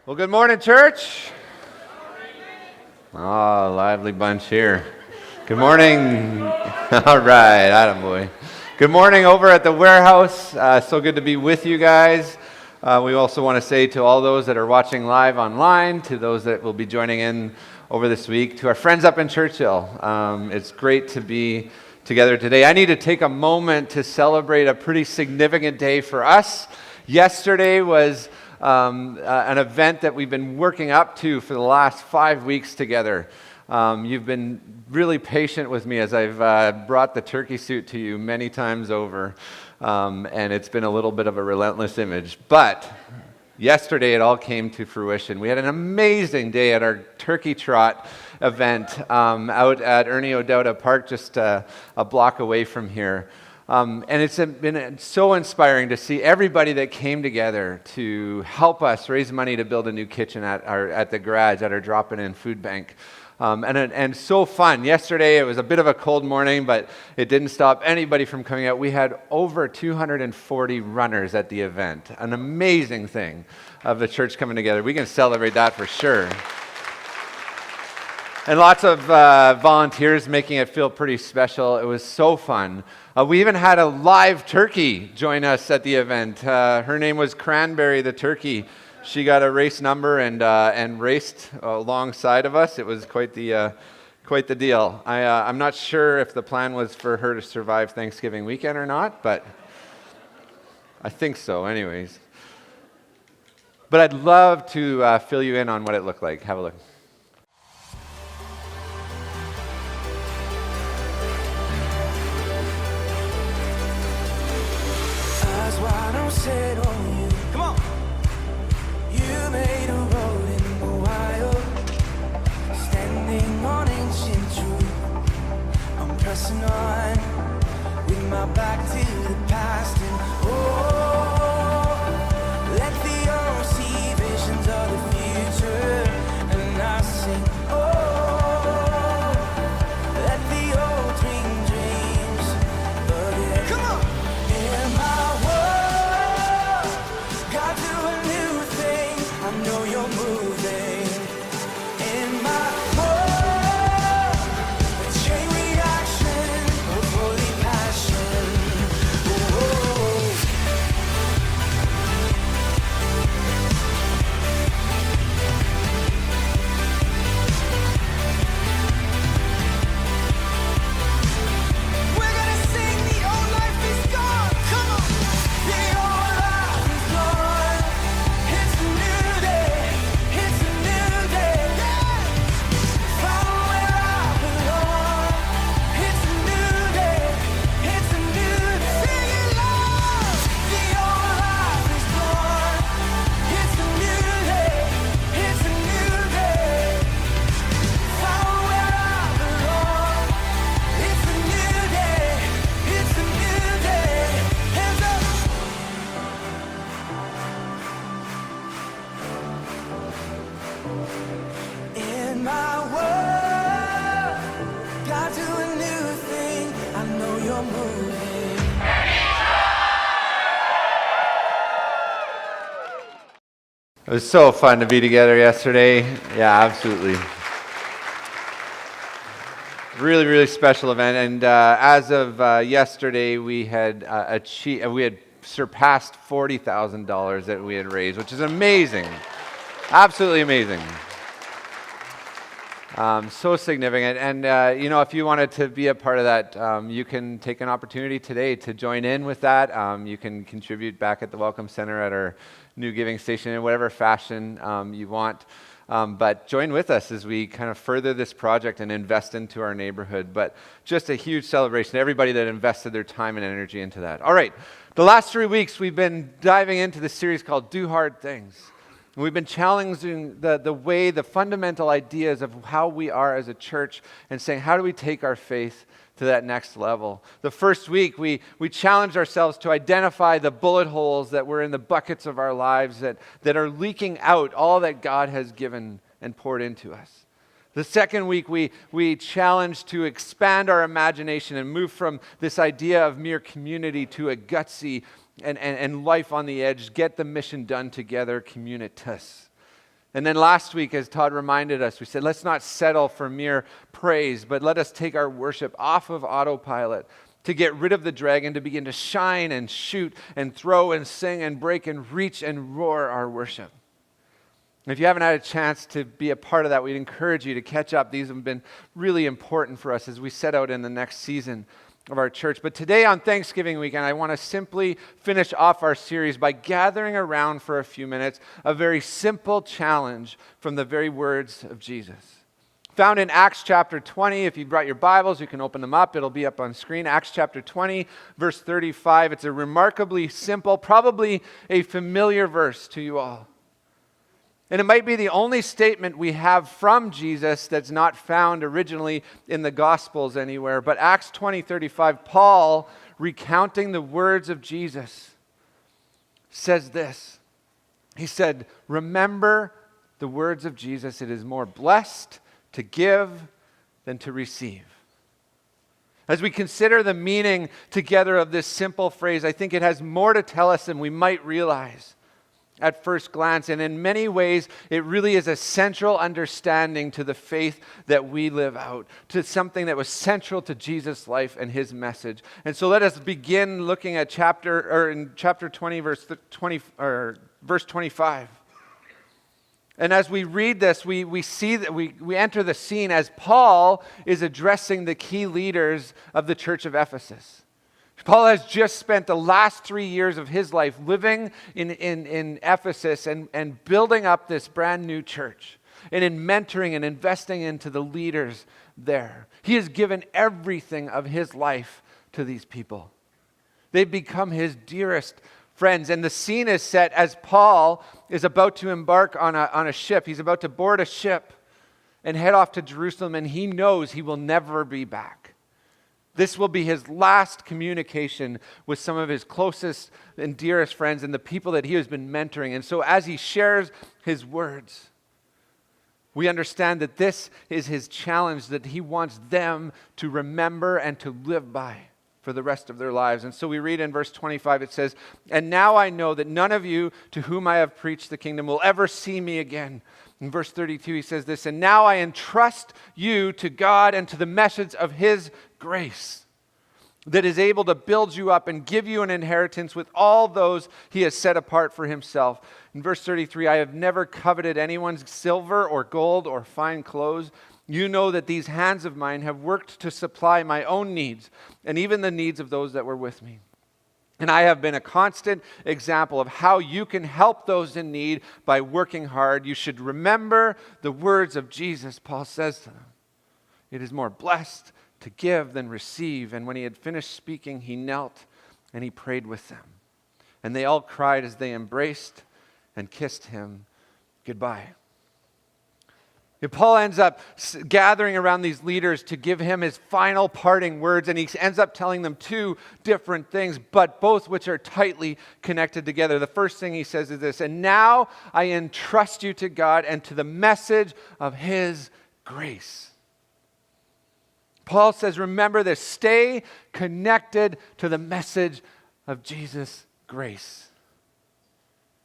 Well, good morning, church. Oh, lively bunch here. Good morning. All right, attaboy. Good morning over at the warehouse. So good to be with you guys. We also want to say to all those that are watching live online, to those that will be joining in over this week, to our friends up in Churchill. It's great to be together today. I need to take a moment to celebrate a pretty significant day for us. Yesterday was an event that we've been working up to for the last 5 weeks together. You've been really patient with me as I've brought the turkey suit to you many times over, and it's been a little bit of a relentless image. But yesterday it all came to fruition. We had an amazing day at our turkey trot event out at Ernie O'Dowda Park, just a block away from here. And it's been so inspiring to see everybody that came together to help us raise money to build a new kitchen at the garage, at our drop-in food bank. And so fun. Yesterday it was a bit of a cold morning, but it didn't stop anybody from coming out. We had over 240 runners at the event. An amazing thing of the church coming together. We can celebrate that for sure. And lots of volunteers making it feel pretty special. It was so fun. We even had a live turkey join us at the event. Her name was Cranberry the turkey. She got a race number and raced alongside of us. It was quite the deal. I'm not sure if the plan was for her to survive Thanksgiving weekend or not, but I think so anyways. But I'd love to fill you in on what it looked like. Have a look. Set on you. Come on. You made a road in the wild, standing on ancient truth. I'm pressing on with my back to the past, and let the young see visions of the future, and I sing, let the old dream dreams again. Come on. In my I know you're moving in my world. A chain reaction of holy passion. Whoa. We're gonna sing the old life is gone. Come on. The old life is gone. It's a new day. It's a new day. Yeah. Found where I belong. It's a new day. It's a new day. Sing it loud. The old life is gone. It's a new day. It's a new day. Found where I belong. It's a new day. It's a new day. Hands up. In my world, God do a new thing. I know you're moving. It was so fun to be together yesterday. Yeah, absolutely. Really, really special event. And as of yesterday, we had surpassed $40,000 that we had raised, which is amazing. Absolutely amazing. So significant. And, if you wanted to be a part of that, you can take an opportunity today to join in with that. You can contribute back at the Welcome Center at our new giving station in whatever fashion you want. But join with us as we kind of further this project and invest into our neighborhood. But just a huge celebration to everybody that invested their time and energy into that. All right. The last 3 weeks, we've been diving into this series called Do Hard Things. And we've been challenging the fundamental ideas of how we are as a church and saying, how do we take our faith to that next level? The first week, we challenged ourselves to identify the bullet holes that were in the buckets of our lives that are leaking out all that God has given and poured into us. The second week, we challenged to expand our imagination and move from this idea of mere community to a gutsy and life on the edge, get the mission done together, communitas. And then last week, as Todd reminded us, we said, let's not settle for mere praise, but let us take our worship off of autopilot to get rid of the dragon, to begin to shine and shoot and throw and sing and break and reach and roar our worship. If you haven't had a chance to be a part of that, we'd encourage you to catch up. These have been really important for us as we set out in the next season of our church. But today on Thanksgiving weekend, I want to simply finish off our series by gathering around for a few minutes a very simple challenge from the very words of Jesus. Found in Acts chapter 20. If you brought your Bibles, you can open them up. It'll be up on screen. Acts chapter 20, verse 35. It's a remarkably simple, probably a familiar verse to you all. And it might be the only statement we have from Jesus that's not found originally in the Gospels anywhere. But Acts 20:35, Paul, recounting the words of Jesus, says this. He said, remember the words of Jesus. It is more blessed to give than to receive. As we consider the meaning together of this simple phrase, I think it has more to tell us than we might realize at first glance. And in many ways, it really is a central understanding to the faith that we live out, to something that was central to Jesus' life and his message. And so let us begin looking at chapter 20, verse 25. And as we read this, we see that we enter the scene as Paul is addressing the key leaders of the church of Ephesus. Paul has just spent the last 3 years of his life living in Ephesus and building up this brand new church and in mentoring and investing into the leaders there. He has given everything of his life to these people. They've become his dearest friends. And the scene is set as Paul is about to embark on a ship. He's about to board a ship and head off to Jerusalem, and he knows he will never be back. This will be his last communication with some of his closest and dearest friends and the people that he has been mentoring. And so as he shares his words, we understand that this is his challenge that he wants them to remember and to live by for the rest of their lives. And so we read in verse 25, it says, and now I know that none of you to whom I have preached the kingdom will ever see me again. In verse 32, he says this, and now I entrust you to God and to the message of his grace that is able to build you up and give you an inheritance with all those he has set apart for himself. In verse 33, I have never coveted anyone's silver or gold or fine clothes. You know that these hands of mine have worked to supply my own needs and even the needs of those that were with me. And I have been a constant example of how you can help those in need by working hard. You should remember the words of Jesus, Paul says to them. It is more blessed to give than receive. And when he had finished speaking, he knelt and he prayed with them. And they all cried as they embraced and kissed him goodbye. And Paul ends up gathering around these leaders to give him his final parting words, and he ends up telling them two different things, but both which are tightly connected together. The first thing he says is this, and now I entrust you to God and to the message of his grace. Paul says, remember this, stay connected to the message of Jesus' grace.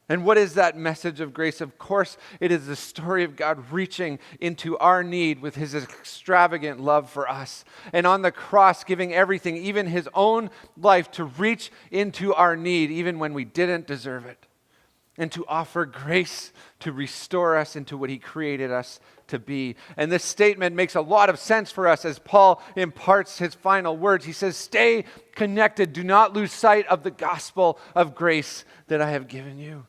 And what is that message of grace? Of course, it is the story of God reaching into our need with his extravagant love for us. And on the cross, giving everything, even his own life, to reach into our need, even when we didn't deserve it. And to offer grace to restore us into what he created us to be. And this statement makes a lot of sense for us as Paul imparts his final words. He says, stay connected. Do not lose sight of the gospel of grace that I have given you.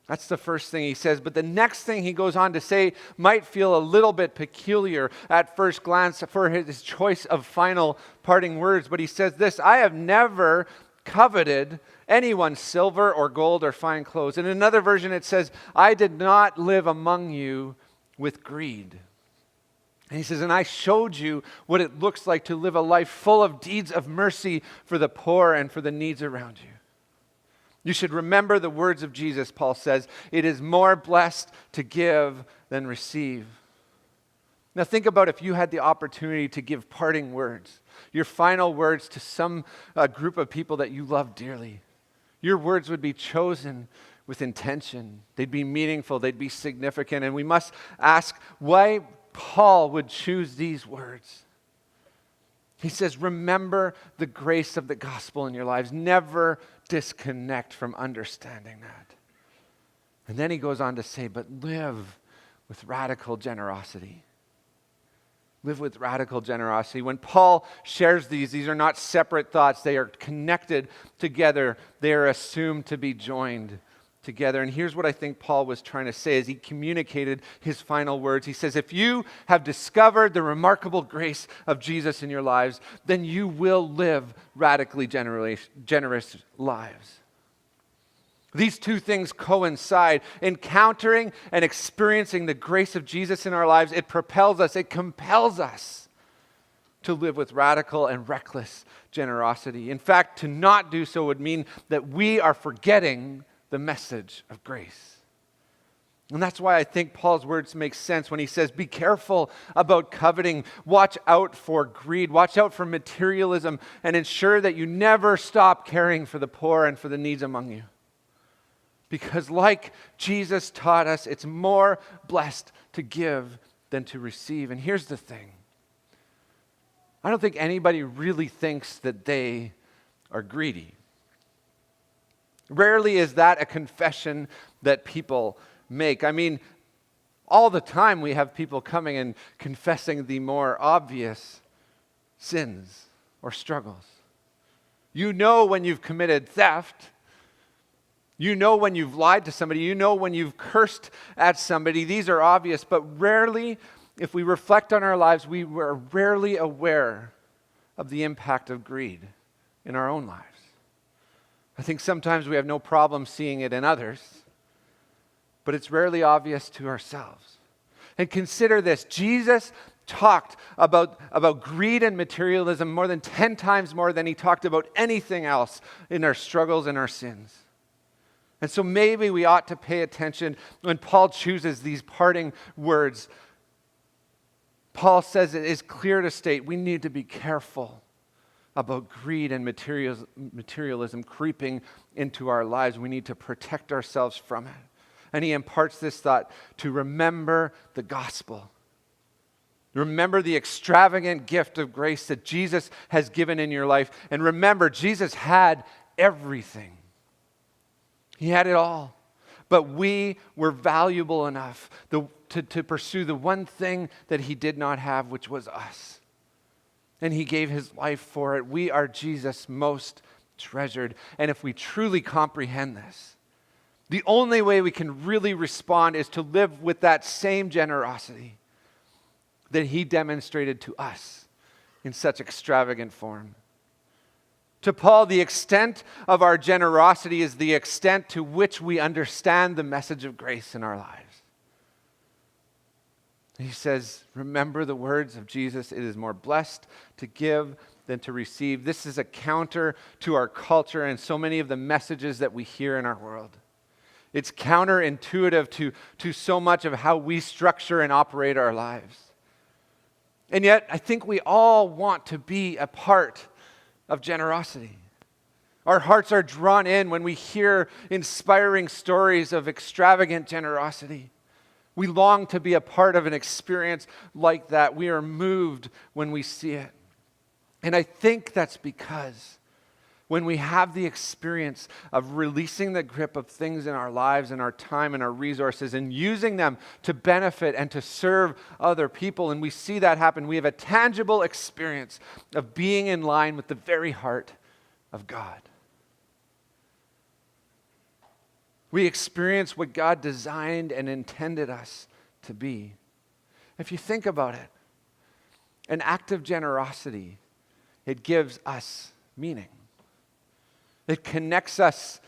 That's the first thing he says. But the next thing he goes on to say might feel a little bit peculiar at first glance for his choice of final parting words. But he says this, I have never coveted anyone's silver or gold or fine clothes. In another version it says, I did not live among you with greed. And he says, and I showed you what it looks like to live a life full of deeds of mercy for the poor and for the needs around you. You should remember the words of Jesus, Paul says. It is more blessed to give than receive. Now think about if you had the opportunity to give parting words, your final words to some group of people that you love dearly. Your words would be chosen with intention. They'd be meaningful. They'd be significant. And we must ask why Paul would choose these words. He says, remember the grace of the gospel in your lives. Never disconnect from understanding that. And then he goes on to say, but live with radical generosity. Live with radical generosity. When Paul shares these are not separate thoughts. They are connected together. They are assumed to be joined together. And here's what I think Paul was trying to say as he communicated his final words. He says, if you have discovered the remarkable grace of Jesus in your lives, then you will live radically generous lives. These two things coincide. Encountering and experiencing the grace of Jesus in our lives, it propels us, it compels us to live with radical and reckless generosity. In fact, to not do so would mean that we are forgetting the message of grace. And that's why I think Paul's words make sense when he says, be careful about coveting, watch out for greed, watch out for materialism, and ensure that you never stop caring for the poor and for the needs among you. Because like Jesus taught us, it's more blessed to give than to receive. And here's the thing. I don't think anybody really thinks that they are greedy. Rarely is that a confession that people make. I mean, all the time we have people coming and confessing the more obvious sins or struggles. You know when you've committed theft. You know when you've lied to somebody. You know when you've cursed at somebody. These are obvious, but rarely, if we reflect on our lives, we are rarely aware of the impact of greed in our own lives. I think sometimes we have no problem seeing it in others, but it's rarely obvious to ourselves. And consider this, Jesus talked about greed and materialism more than 10 times more than he talked about anything else in our struggles and our sins. And so maybe we ought to pay attention when Paul chooses these parting words. Paul says it is clear to state we need to be careful about greed and materialism creeping into our lives. We need to protect ourselves from it. And he imparts this thought to remember the gospel. Remember the extravagant gift of grace that Jesus has given in your life. And remember, Jesus had everything. He had it all. But we were valuable enough to pursue the one thing that he did not have, which was us. And he gave his life for it. We are Jesus' most treasured. And if we truly comprehend this, the only way we can really respond is to live with that same generosity that he demonstrated to us in such extravagant form. To Paul, the extent of our generosity is the extent to which we understand the message of grace in our lives. He says, remember the words of Jesus, it is more blessed to give than to receive. This is a counter to our culture and so many of the messages that we hear in our world. It's counterintuitive to so much of how we structure and operate our lives. And yet, I think we all want to be a part of generosity. Our hearts are drawn in when we hear inspiring stories of extravagant generosity. We long to be a part of an experience like that. We are moved when we see it. And I think that's because when we have the experience of releasing the grip of things in our lives and our time and our resources and using them to benefit and to serve other people, and we see that happen, we have a tangible experience of being in line with the very heart of God. We experience what God designed and intended us to be. If you think about it, an act of generosity, it gives us meaning. It connects us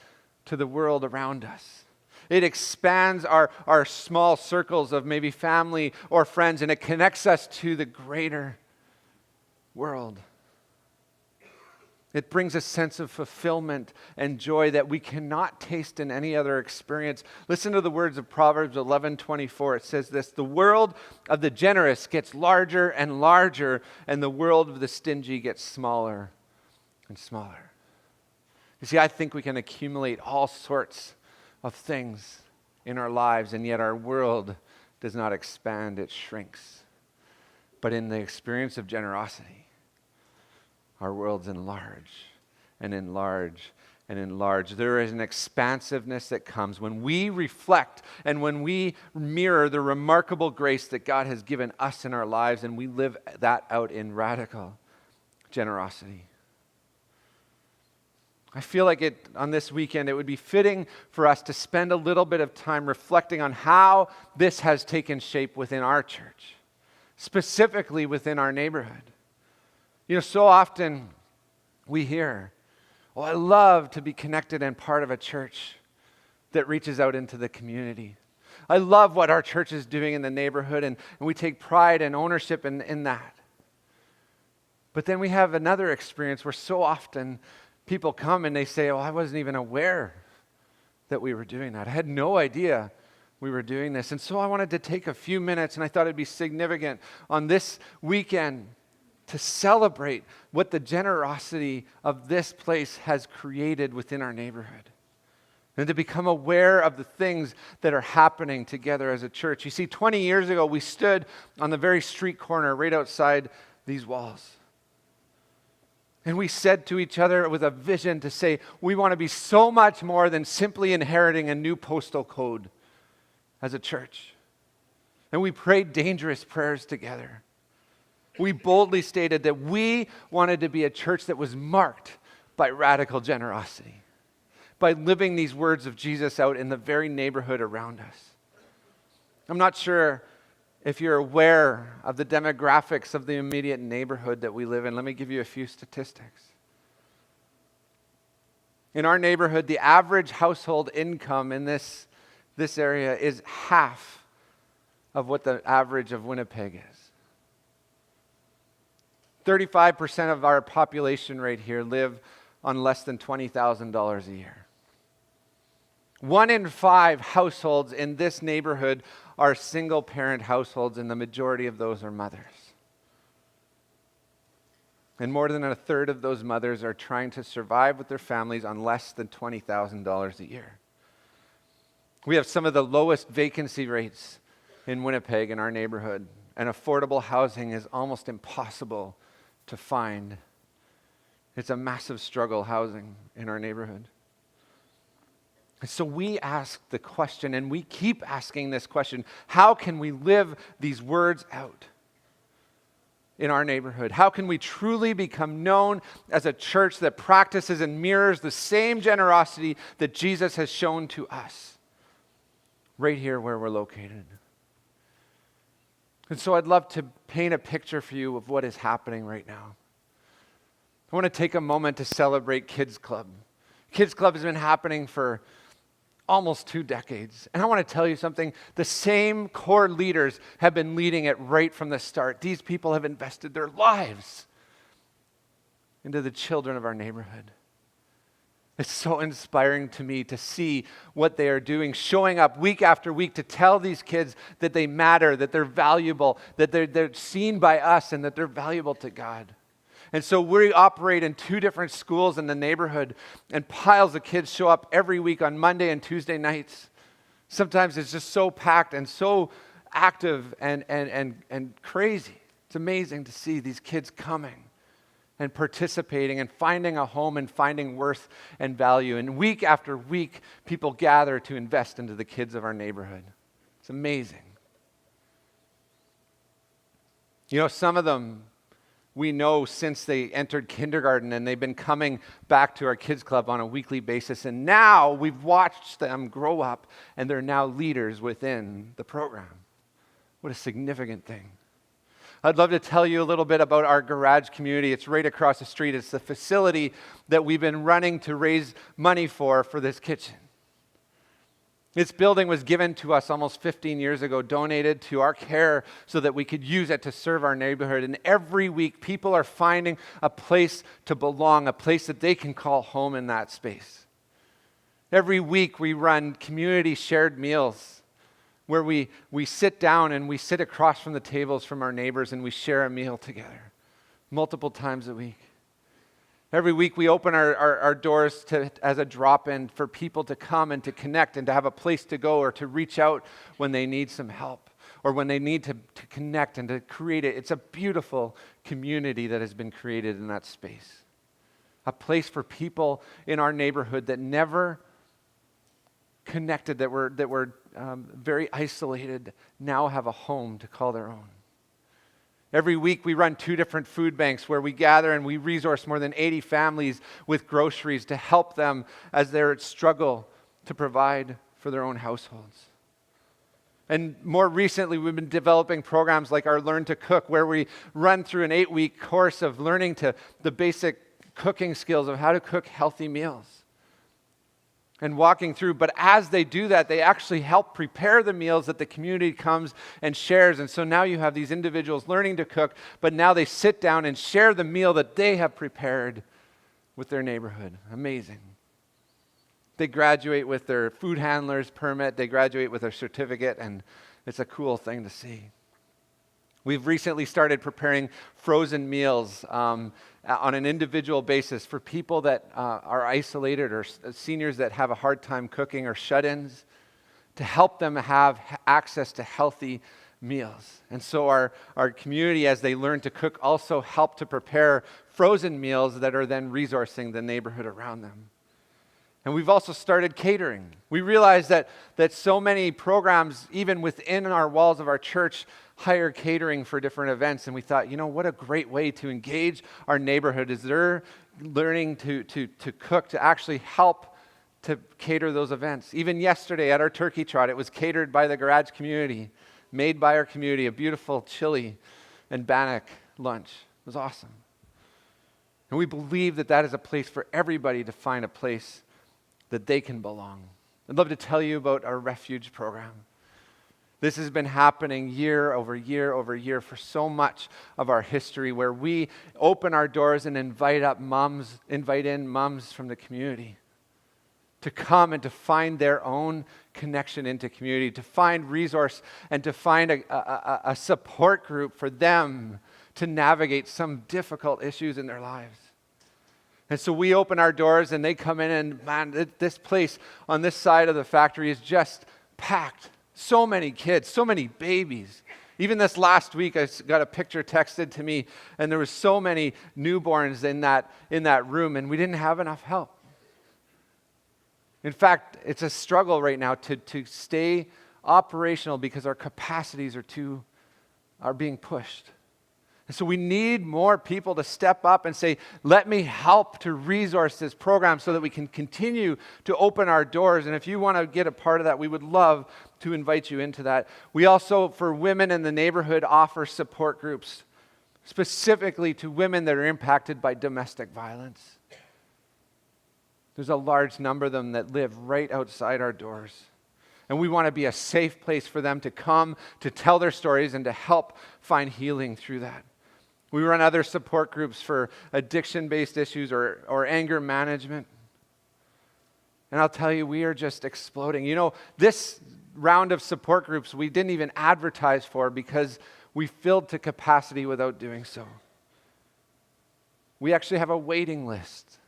to the world around us. It expands our small circles of maybe family or friends, and it connects us to the greater world. It brings a sense of fulfillment and joy that we cannot taste in any other experience. Listen to the words of Proverbs 11:24. It says this, the world of the generous gets larger and larger, and the world of the stingy gets smaller and smaller. You see, I think we can accumulate all sorts of things in our lives, and yet our world does not expand, it shrinks. But in the experience of generosity, our worlds enlarge and enlarge and enlarge. There is an expansiveness that comes when we reflect and when we mirror the remarkable grace that God has given us in our lives, and we live that out in radical generosity. I feel like on this weekend, it would be fitting for us to spend a little bit of time reflecting on how this has taken shape within our church, specifically within our neighborhood. You know, so often we hear, "Oh, I love to be connected and part of a church that reaches out into the community. I love what our church is doing in the neighborhood, and we take pride and ownership in that." But then we have another experience where so often people come and they say, "Oh, I wasn't even aware that we were doing that. I had no idea we were doing this." And so I wanted to take a few minutes, and I thought it'd be significant on this weekend to celebrate what the generosity of this place has created within our neighborhood, and to become aware of the things that are happening together as a church. You see, 20 years ago, we stood on the very street corner right outside these walls. And we said to each other with a vision to say, we want to be so much more than simply inheriting a new postal code as a church. And we prayed dangerous prayers together. We boldly stated that we wanted to be a church that was marked by radical generosity, by living these words of Jesus out in the very neighborhood around us. I'm not sure if you're aware of the demographics of the immediate neighborhood that we live in. Let me give you a few statistics. In our neighborhood, the average household income in this area is half of what the average of Winnipeg is. 35% of our population right here live on less than $20,000 a year. 1 in 5 households in this neighborhood are single-parent households, and the majority of those are mothers. And more than a third of those mothers are trying to survive with their families on less than $20,000 a year. We have some of the lowest vacancy rates in Winnipeg in our neighborhood, and affordable housing is almost impossible to find. It's a massive struggle, housing in our neighborhood. And so we ask the question, and we keep asking this question: how can we live these words out in our neighborhood? How can we truly become known as a church that practices and mirrors the same generosity that Jesus has shown to us right here where we're located? And so I'd love to paint a picture for you of what is happening right now. I want to take a moment to celebrate Kids Club. Kids Club has been happening for almost 2 decades. And I want to tell you something. The same core leaders have been leading it right from the start. These people have invested their lives into the children of our neighborhood. It's so inspiring to me to see what they are doing, showing up week after week to tell these kids that they matter, that they're valuable, that they're seen by us, and that they're valuable to God. And so we operate in 2 different schools in the neighborhood, and piles of kids show up every week on Monday and Tuesday nights. Sometimes it's just so packed and so active and crazy. It's amazing to see these kids coming and participating and finding a home and finding worth and value. And week after week, people gather to invest into the kids of our neighborhood. It's amazing. You know, some of them we know since they entered kindergarten, and they've been coming back to our kids club on a weekly basis. And now we've watched them grow up, and they're now leaders within the program. What a significant thing. I'd love to tell you a little bit about our garage community. It's right across the street. It's the facility that we've been running to raise money for this kitchen. This building was given to us almost 15 years ago, donated to our care so that we could use it to serve our neighborhood. And every week, people are finding a place to belong, a place that they can call home in that space. Every week, we run community shared meals where we sit down and we sit across from the tables from our neighbors and we share a meal together multiple times a week. Every week we open our doors as a drop-in for people to come and to connect and to have a place to go or to reach out when they need some help or when they need to connect and to create it. It's a beautiful community that has been created in that space. A place for people in our neighborhood that never connected, that were very isolated, now have a home to call their own. Every week we run 2 different food banks where we gather and we resource more than 80 families with groceries to help them as they struggle to provide for their own households. And more recently, we've been developing programs like our Learn to Cook, where we run through an 8-week course of learning the basic cooking skills of how to cook healthy meals. And walking through, but as they do that, they actually help prepare the meals that the community comes and shares. And so now you have these individuals learning to cook, but now they sit down and share the meal that they have prepared with their neighborhood. Amazing. They graduate with their food handler's permit, they graduate with their certificate, and it's a cool thing to see. We've recently started preparing frozen meals on an individual basis for people that are isolated or seniors that have a hard time cooking or shut-ins, to help them have access to healthy meals. And so our community, as they learn to cook, also help to prepare frozen meals that are then resourcing the neighborhood around them. And we've also started catering. We realize that so many programs, even within our walls of our church, hire catering for different events. And we thought, what a great way to engage our neighborhood is they're learning to cook, to actually help to cater those events. Even yesterday at our turkey trot, it was catered by the garage community, made by our community, a beautiful chili and bannock lunch. It was awesome. And we believe that is a place for everybody to find a place that they can belong. I'd love to tell you about our refuge program. This has been happening year over year over year for so much of our history, where we open our doors and invite in moms from the community to come and to find their own connection into community, to find resource and to find a support group for them to navigate some difficult issues in their lives. And so we open our doors and they come in, and man, this place on this side of the factory is just packed. So many kids, so many babies. Even this last week, I got a picture texted to me, and there was so many newborns in that room, and we didn't have enough help. In fact, it's a struggle right now to stay operational because our capacities are being pushed. And so we need more people to step up and say, let me help to resource this program so that we can continue to open our doors. And if you want to get a part of that, we would love to invite you into that. We also, for women in the neighborhood, offer support groups, specifically to women that are impacted by domestic violence. There's a large number of them that live right outside our doors. And we want to be a safe place for them to come, to tell their stories, and to help find healing through that. We run other support groups for addiction-based issues or anger management. And I'll tell you, we are just exploding. This round of support groups we didn't even advertise for because we filled to capacity without doing so. We actually have a waiting list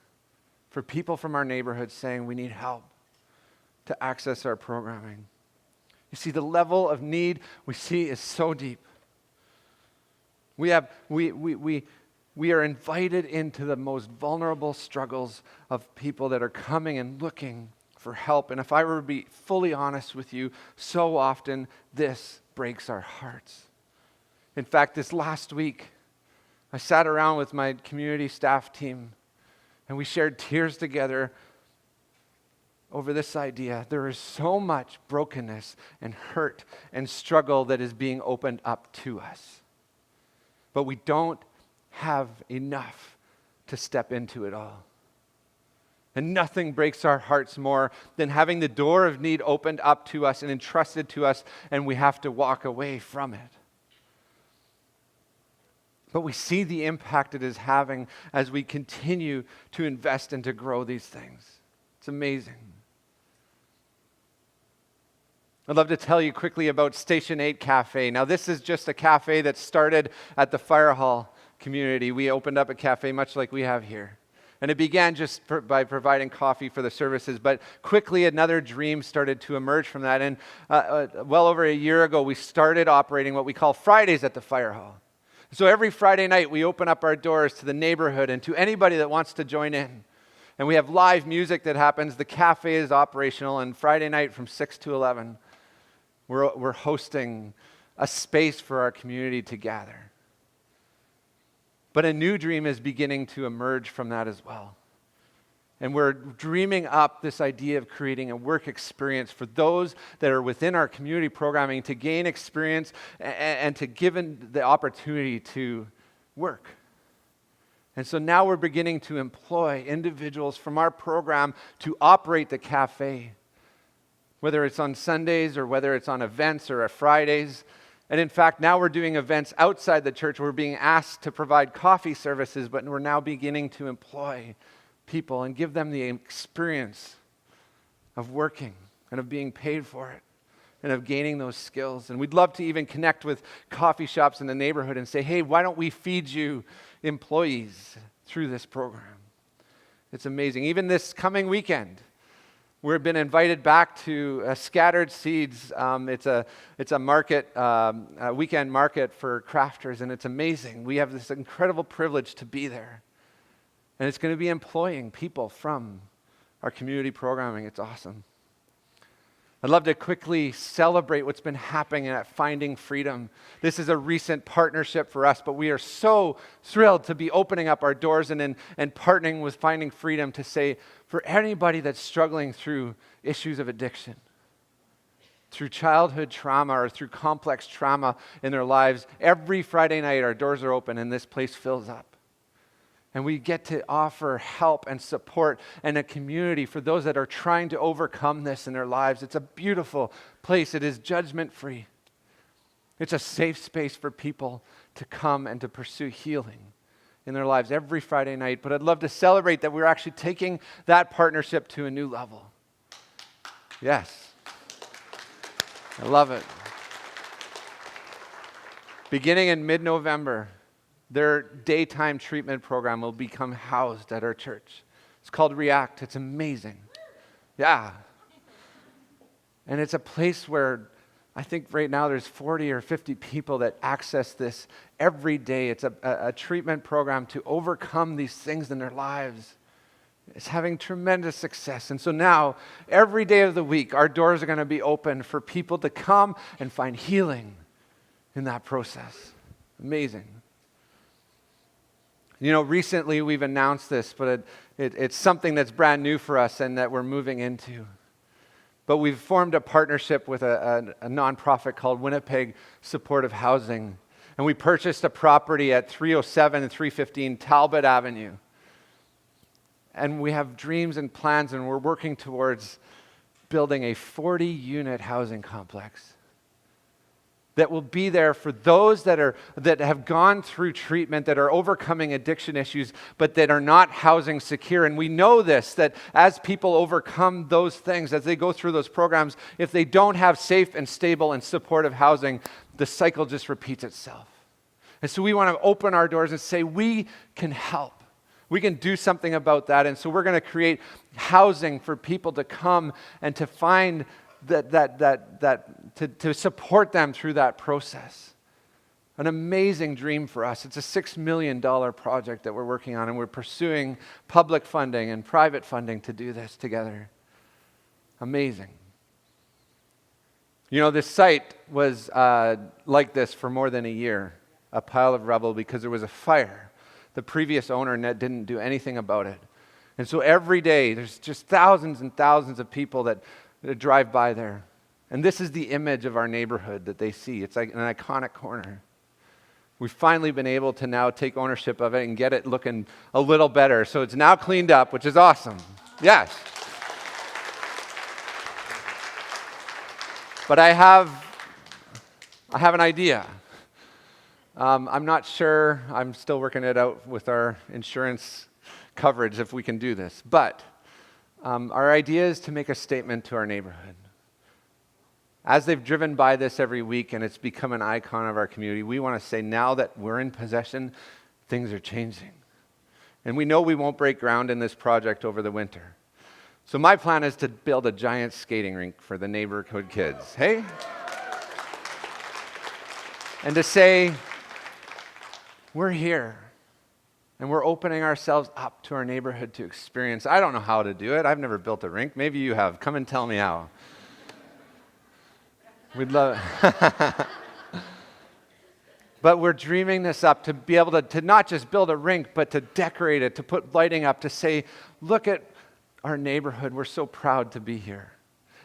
for people from our neighborhood saying we need help to access our programming. You see, the level of need we see is so deep. We are invited into the most vulnerable struggles of people that are coming and looking for help. And if I were to be fully honest with you, so often this breaks our hearts. In fact, this last week, I sat around with my community staff team and we shared tears together over this idea. There is so much brokenness and hurt and struggle that is being opened up to us. But we don't have enough to step into it all. And nothing breaks our hearts more than having the door of need opened up to us and entrusted to us, and we have to walk away from it. But we see the impact it is having as we continue to invest and to grow these things. It's amazing. I'd love to tell you quickly about Station 8 Cafe. Now, this is just a cafe that started at the fire hall community. We opened up a cafe much like we have here. And it began just by providing coffee for the services, but quickly another dream started to emerge from that. And well over a year ago, we started operating what we call Fridays at the Fire Hall. So every Friday night, we open up our doors to the neighborhood and to anybody that wants to join in. And we have live music that happens. The cafe is operational, and Friday night from 6 to 11, we're hosting a space for our community to gather. But a new dream is beginning to emerge from that as well. And we're dreaming up this idea of creating a work experience for those that are within our community programming to gain experience and to give them the opportunity to work. And so now we're beginning to employ individuals from our program to operate the cafe, whether it's on Sundays or whether it's on events or at Fridays. And in fact, now we're doing events outside the church. We're being asked to provide coffee services, but we're now beginning to employ people and give them the experience of working and of being paid for it and of gaining those skills. And we'd love to even connect with coffee shops in the neighborhood and say, hey, why don't we feed you employees through this program? It's amazing. Even this coming weekend, we've been invited back to Scattered Seeds. It's a market, a weekend market for crafters, and it's amazing. We have this incredible privilege to be there. And it's going to be employing people from our community programming. It's awesome. I'd love to quickly celebrate what's been happening at Finding Freedom. This is a recent partnership for us, but we are so thrilled to be opening up our doors and partnering with Finding Freedom to say, for anybody that's struggling through issues of addiction, through childhood trauma or through complex trauma in their lives, every Friday night our doors are open and this place fills up. And we get to offer help and support and a community for those that are trying to overcome this in their lives. It's a beautiful place. It is judgment-free. It's a safe space for people to come and to pursue healing in their lives every Friday night. But I'd love to celebrate that we're actually taking that partnership to a new level. Yes. I love it. Beginning in mid-November, their daytime treatment program will become housed at our church. It's called React. It's amazing. Yeah. And it's a place where I think right now there's 40 or 50 people that access this every day. It's a treatment program to overcome these things in their lives. It's having tremendous success. And so now, every day of the week, our doors are going to be open for people to come and find healing in that process. Amazing. You know, recently we've announced this, but it's something that's brand new for us and that we're moving into. But we've formed a partnership with a nonprofit called Winnipeg Supportive Housing. And we purchased a property at 307 and 315 Talbot Avenue. And we have dreams and plans, and we're working towards building a 40-unit housing complex that will be there for those that have gone through treatment, that are overcoming addiction issues, but that are not housing secure. And we know this, that as people overcome those things, as they go through those programs, if they don't have safe and stable and supportive housing, the cycle just repeats itself. And so we want to open our doors and say, we can help. We can do something about that. And so we're going to create housing for people to come and to find to support them through that process. An amazing dream for us. It's a $6 million project that we're working on, and we're pursuing public funding and private funding to do this together. Amazing. You know, this site was like this for more than a year, a pile of rubble, because there was a fire. The previous owner didn't do anything about it. And so every day, there's just thousands and thousands of people that drive by there. And this is the image of our neighborhood that they see. It's like an iconic corner. We've finally been able to now take ownership of it and get it looking a little better. So it's now cleaned up, which is awesome. Yes. But I have an idea. I'm not sure. I'm still working it out with our insurance coverage if we can do this. But our idea is to make a statement to our neighborhood. As they've driven by this every week and it's become an icon of our community, we want to say now that we're in possession, things are changing. And we know we won't break ground in this project over the winter. So my plan is to build a giant skating rink for the neighborhood kids. Hey? And to say, we're here. And we're opening ourselves up to our neighborhood to experience. I don't know how to do it. I've never built a rink. Maybe you have. Come and tell me how. We'd love it. But we're dreaming this up to be able to not just build a rink, but to decorate it, to put lighting up, to say, look at our neighborhood. We're so proud to be here.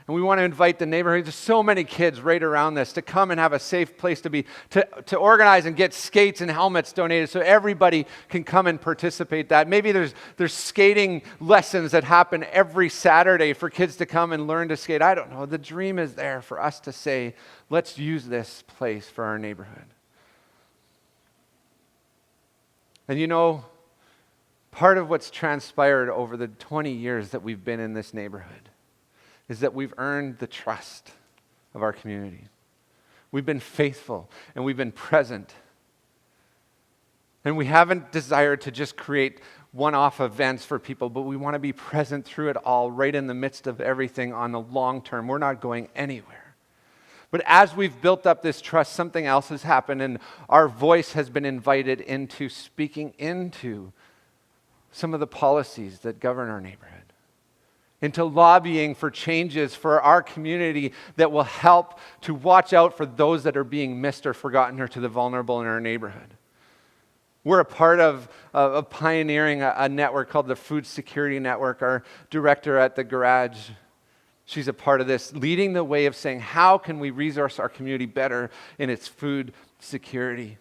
And we want to invite the neighborhood, there's so many kids right around this, to come and have a safe place to be, to organize and get skates and helmets donated so everybody can come and participate that. Maybe there's skating lessons that happen every Saturday for kids to come and learn to skate. I don't know. The dream is there for us to say, let's use this place for our neighborhood. And you know, part of what's transpired over the 20 years that we've been in this neighborhood is that we've earned the trust of our community. We've been faithful and we've been present. And we haven't desired to just create one-off events for people, but we want to be present through it all, right in the midst of everything on the long term. We're not going anywhere. But as we've built up this trust, something else has happened, and our voice has been invited into speaking into some of the policies that govern our neighborhood, into lobbying for changes for our community that will help to watch out for those that are being missed or forgotten, or to the vulnerable in our neighborhood. We're a part of pioneering a network called the Food Security Network. Our director at the garage, she's a part of this, leading the way of saying, how can we resource our community better in its food security?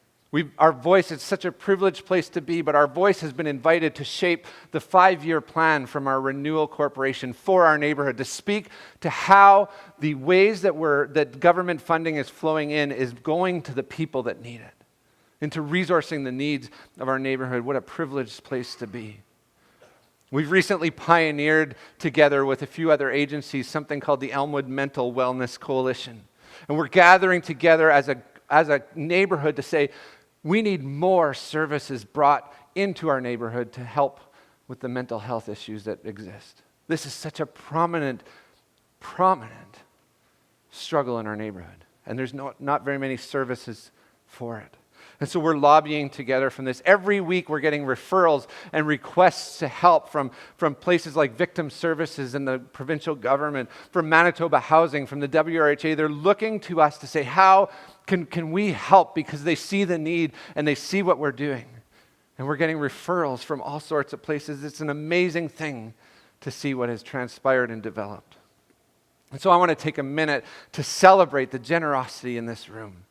Our voice is such a privileged place to be, but our voice has been invited to shape the 5-year plan from our Renewal Corporation for our neighborhood, to speak to how the ways that government funding is flowing in is going to the people that need it, into resourcing the needs of our neighborhood. What a privileged place to be. We've recently pioneered together with a few other agencies something called the Elmwood Mental Wellness Coalition. And we're gathering together as a neighborhood to say, we need more services brought into our neighborhood to help with the mental health issues that exist. This is such a prominent struggle in our neighborhood. And there's not very many services for it. And so we're lobbying together from this. Every week we're getting referrals and requests to help from places like Victim Services and the provincial government, from Manitoba Housing, from the WRHA. They're looking to us to say, how can we help? Because they see the need and they see what we're doing. And we're getting referrals from all sorts of places. It's an amazing thing to see what has transpired and developed. And so I want to take a minute to celebrate the generosity in this room.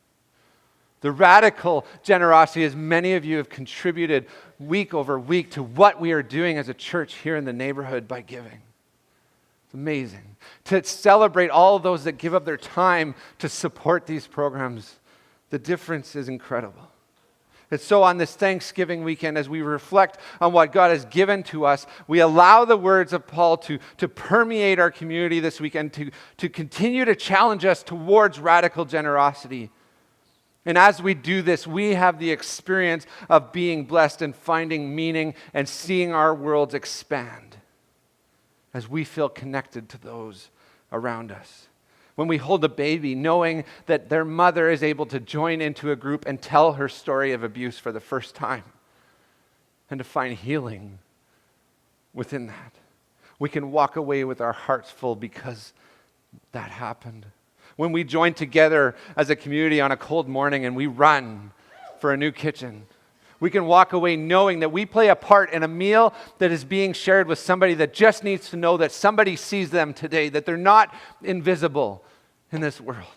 The radical generosity, as many of you have contributed week over week to what we are doing as a church here in the neighborhood by giving. It's amazing. To celebrate all of those that give up their time to support these programs, the difference is incredible. And so on this Thanksgiving weekend, as we reflect on what God has given to us, we allow the words of Paul to permeate our community this weekend, to continue to challenge us towards radical generosity. And as we do this, we have the experience of being blessed and finding meaning and seeing our worlds expand as we feel connected to those around us. When we hold a baby, knowing that their mother is able to join into a group and tell her story of abuse for the first time, and to find healing within that. We can walk away with our hearts full because that happened. When we join together as a community on a cold morning and we run for a new kitchen, we can walk away knowing that we play a part in a meal that is being shared with somebody that just needs to know that somebody sees them today, that they're not invisible in this world.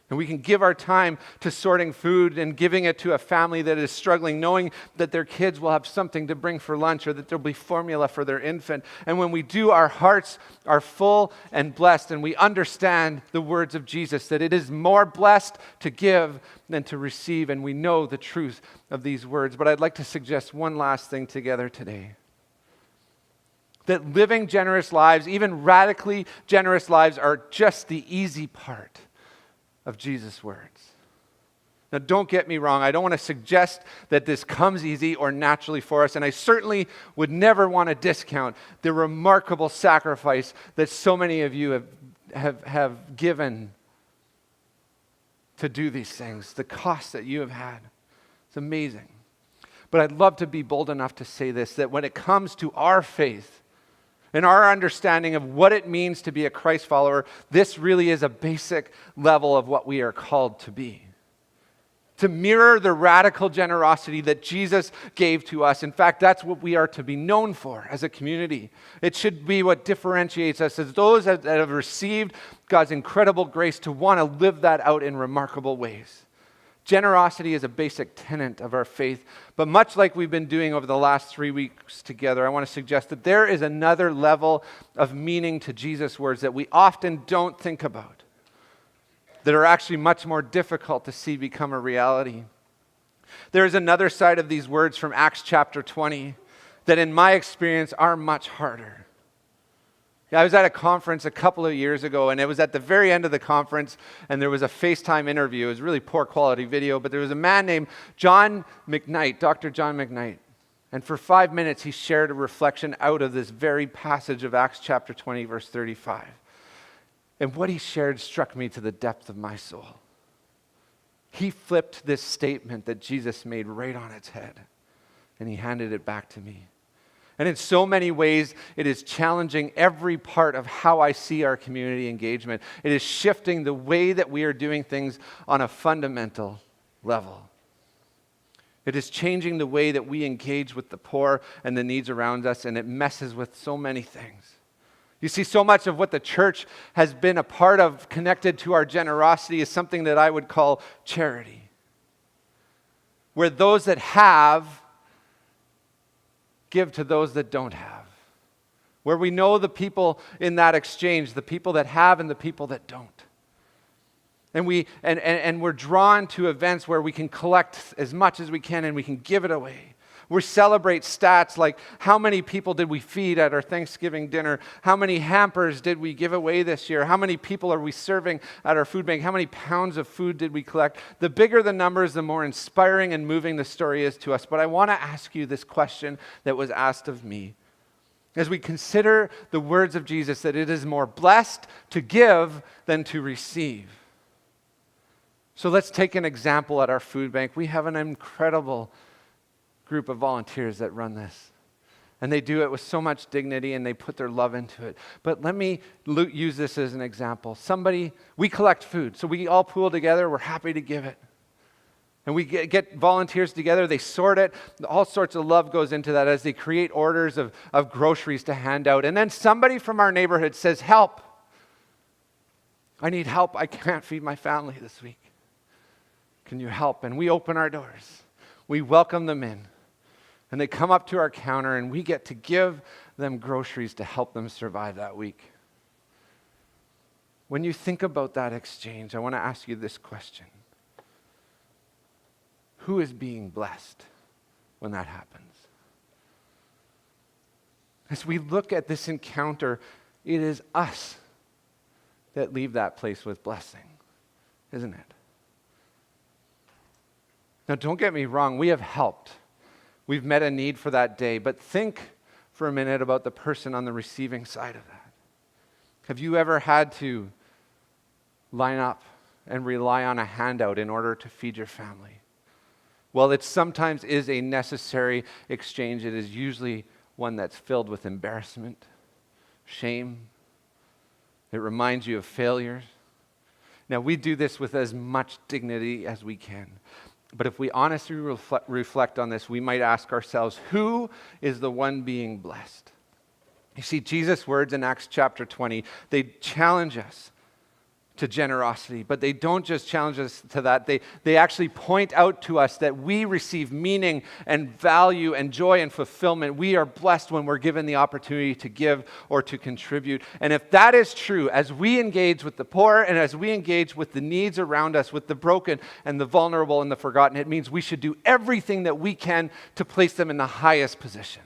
And we can give our time to sorting food and giving it to a family that is struggling, knowing that their kids will have something to bring for lunch, or that there'll be formula for their infant. And when we do, our hearts are full and blessed, and we understand the words of Jesus, that it is more blessed to give than to receive, and we know the truth of these words. But I'd like to suggest one last thing together today. That living generous lives, even radically generous lives, are just the easy part of Jesus' words. Now, don't get me wrong. I don't want to suggest that this comes easy or naturally for us, and I certainly would never want to discount the remarkable sacrifice that so many of you have given to do these things, the cost that you have had. It's amazing. But I'd love to be bold enough to say this, that when it comes to our faith and our understanding of what it means to be a Christ follower, this really is a basic level of what we are called to be. To mirror the radical generosity that Jesus gave to us. In fact, that's what we are to be known for as a community. It should be what differentiates us as those that have received God's incredible grace to want to live that out in remarkable ways. Generosity is a basic tenet of our faith, but much like we've been doing over the last 3 weeks together, I want to suggest that there is another level of meaning to Jesus' words that we often don't think about, that are actually much more difficult to see become a reality. There is another side of these words from Acts chapter 20 that in my experience are much harder. I was at a conference a couple of years ago, and it was at the very end of the conference, and there was a FaceTime interview. It was really poor quality video, but there was a man named John McKnight, Dr. John McKnight. And for 5 minutes, he shared a reflection out of this very passage of Acts chapter 20, verse 35. And what he shared struck me to the depth of my soul. He flipped this statement that Jesus made right on its head, and he handed it back to me. And in so many ways, it is challenging every part of how I see our community engagement. It is shifting the way that we are doing things on a fundamental level. It is changing the way that we engage with the poor and the needs around us, and it messes with so many things. You see, so much of what the church has been a part of connected to our generosity is something that I would call charity. Where those that have give to those that don't have. Where we know the people in that exchange, the people that have and the people that don't. And we're drawn to events where we can collect as much as we can and we can give it away. We celebrate stats like how many people did we feed at our Thanksgiving dinner? How many hampers did we give away this year? How many people are we serving at our food bank? How many pounds of food did we collect? The bigger the numbers, the more inspiring and moving the story is to us. But I want to ask you this question that was asked of me. As we consider the words of Jesus, that it is more blessed to give than to receive. So let's take an example at our food bank. We have an incredible group of volunteers that run this. And they do it with so much dignity and they put their love into it. But let me use this as an example. We collect food, so we all pool together, we're happy to give it. And we get volunteers together, they sort it, all sorts of love goes into that as they create orders of groceries to hand out. And then somebody from our neighborhood says, help. I need help, I can't feed my family this week. Can you help? And we open our doors. We welcome them in. And they come up to our counter and we get to give them groceries to help them survive that week. When you think about that exchange, I want to ask you this question. Who is being blessed when that happens? As we look at this encounter, it is us that leave that place with blessing, isn't it? Now, don't get me wrong, we have helped. We've met a need for that day, but think for a minute about the person on the receiving side of that. Have you ever had to line up and rely on a handout in order to feed your family? Well, it sometimes is a necessary exchange. It is usually one that's filled with embarrassment, shame. It reminds you of failures. Now, we do this with as much dignity as we can. But if we honestly reflect on this, we might ask ourselves, who is the one being blessed? You see, Jesus' words in Acts chapter 20, they challenge us to generosity, but they don't just challenge us to that. They actually point out to us that we receive meaning and value and joy and fulfillment. We are blessed when we're given the opportunity to give or to contribute. And if that is true, as we engage with the poor and as we engage with the needs around us, with the broken and the vulnerable and the forgotten, it means we should do everything that we can to place them in the highest position.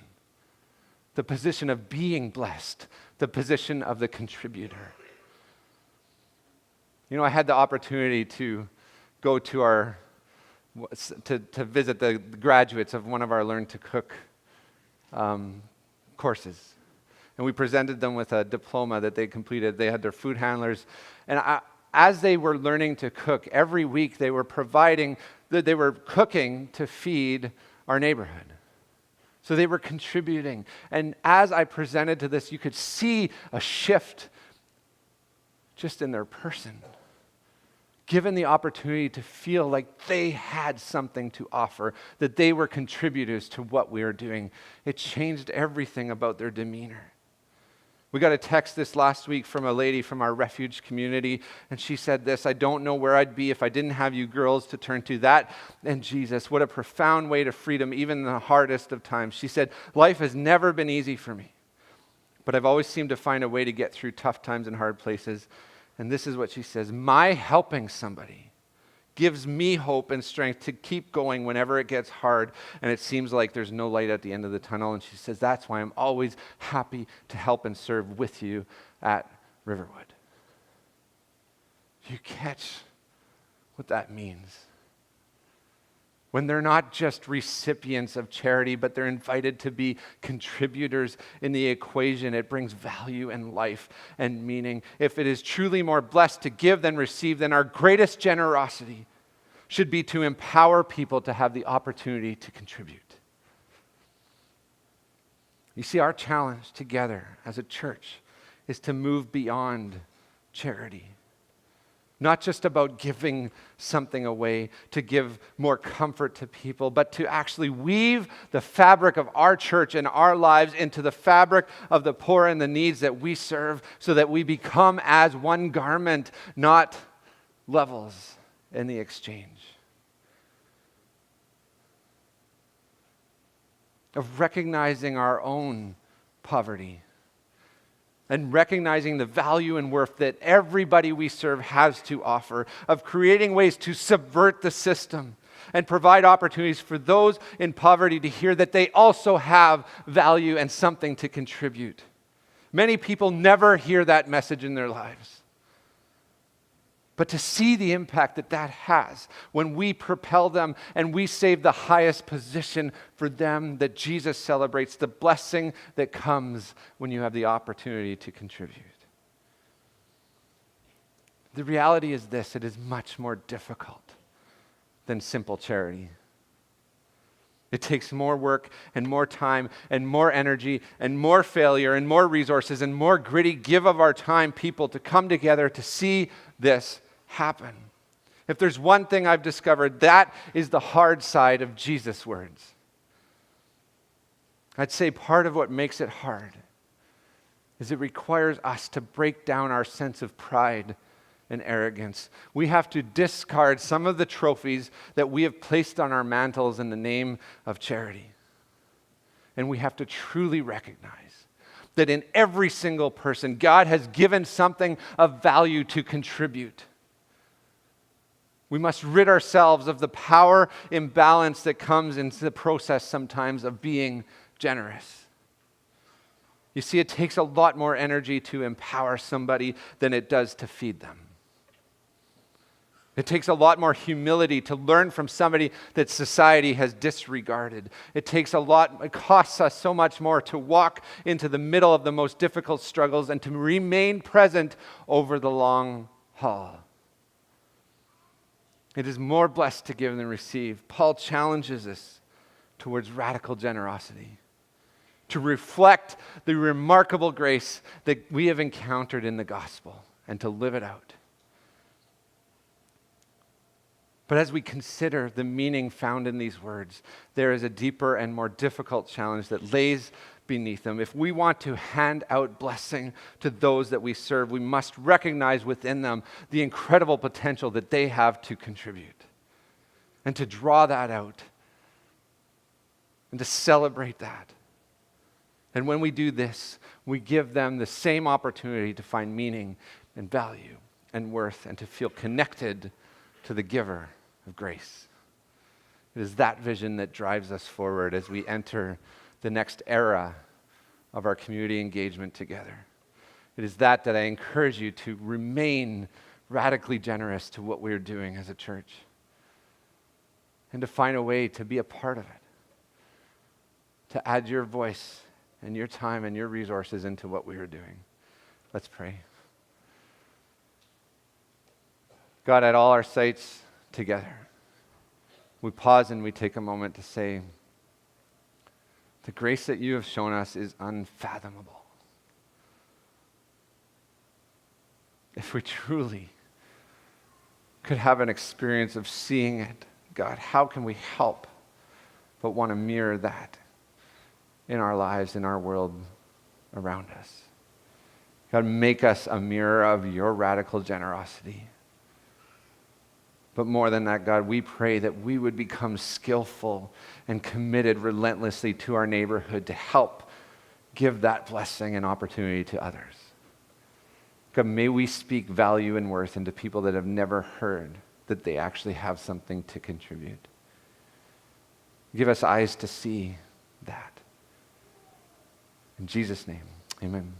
The position of being blessed, the position of the contributor. You know, I had the opportunity to go to our to visit the graduates of one of our Learn to Cook courses. And we presented them with a diploma that they completed. They had their food handlers. And as they were learning to cook, every week they were cooking to feed our neighborhood. So they were contributing. And as I presented to this, you could see a shift just in their person, given the opportunity to feel like they had something to offer, that they were contributors to what we were doing. It changed everything about their demeanor. We got a text this last week from a lady from our refuge community, and she said this: "I don't know where I'd be if I didn't have you girls to turn to. That and Jesus, what a profound way to freedom, even in the hardest of times." She said, "Life has never been easy for me, but I've always seemed to find a way to get through tough times and hard places." And this is what she says: "My helping somebody gives me hope and strength to keep going whenever it gets hard and it seems like there's no light at the end of the tunnel." And she says, "That's why I'm always happy to help and serve with you at Riverwood." You catch what that means? When they're not just recipients of charity, but they're invited to be contributors in the equation, it brings value and life and meaning. If it is truly more blessed to give than receive, then our greatest generosity should be to empower people to have the opportunity to contribute. You see, our challenge together as a church is to move beyond charity. Not just about giving something away to give more comfort to people, but to actually weave the fabric of our church and our lives into the fabric of the poor and the needs that we serve, so that we become as one garment, not levels in the exchange. Of recognizing our own poverty and recognizing the value and worth that everybody we serve has to offer, of creating ways to subvert the system and provide opportunities for those in poverty to hear that they also have value and something to contribute. Many people never hear that message in their lives. But to see the impact that that has when we propel them and we save the highest position for them that Jesus celebrates, the blessing that comes when you have the opportunity to contribute. The reality is this: it is much more difficult than simple charity. It takes more work and more time and more energy and more failure and more resources and more gritty give of our time people to come together to see this happen. If there's one thing I've discovered, that is the hard side of Jesus' words. I'd say part of what makes it hard is it requires us to break down our sense of pride and arrogance. We have to discard some of the trophies that we have placed on our mantles in the name of charity. And we have to truly recognize that in every single person, God has given something of value to contribute. We must rid ourselves of the power imbalance that comes into the process sometimes of being generous. You see, it takes a lot more energy to empower somebody than it does to feed them. It takes a lot more humility to learn from somebody that society has disregarded. It costs us so much more to walk into the middle of the most difficult struggles and to remain present over the long haul. It is more blessed to give than receive. Paul challenges us towards radical generosity, to reflect the remarkable grace that we have encountered in the gospel and to live it out. But as we consider the meaning found in these words, there is a deeper and more difficult challenge that lays beneath them. If we want to hand out blessing to those that we serve, we must recognize within them the incredible potential that they have to contribute and to draw that out and to celebrate that. And when we do this, we give them the same opportunity to find meaning and value and worth and to feel connected to the giver of grace. It is that vision that drives us forward as we enter the next era of our community engagement together. It is that I encourage you to remain radically generous to what we're doing as a church. and to find a way to be a part of it, to add your voice and your time and your resources into what we are doing. Let's pray. God, at all our sites together, we pause and we take a moment to say, the grace that you have shown us is unfathomable. If we truly could have an experience of seeing it, God, how can we help but want to mirror that in our lives, in our world around us? God, make us a mirror of your radical generosity. But more than that, God, we pray that we would become skillful and committed relentlessly to our neighborhood to help give that blessing and opportunity to others. God, may we speak value and worth into people that have never heard that they actually have something to contribute. Give us eyes to see that. In Jesus' name, amen.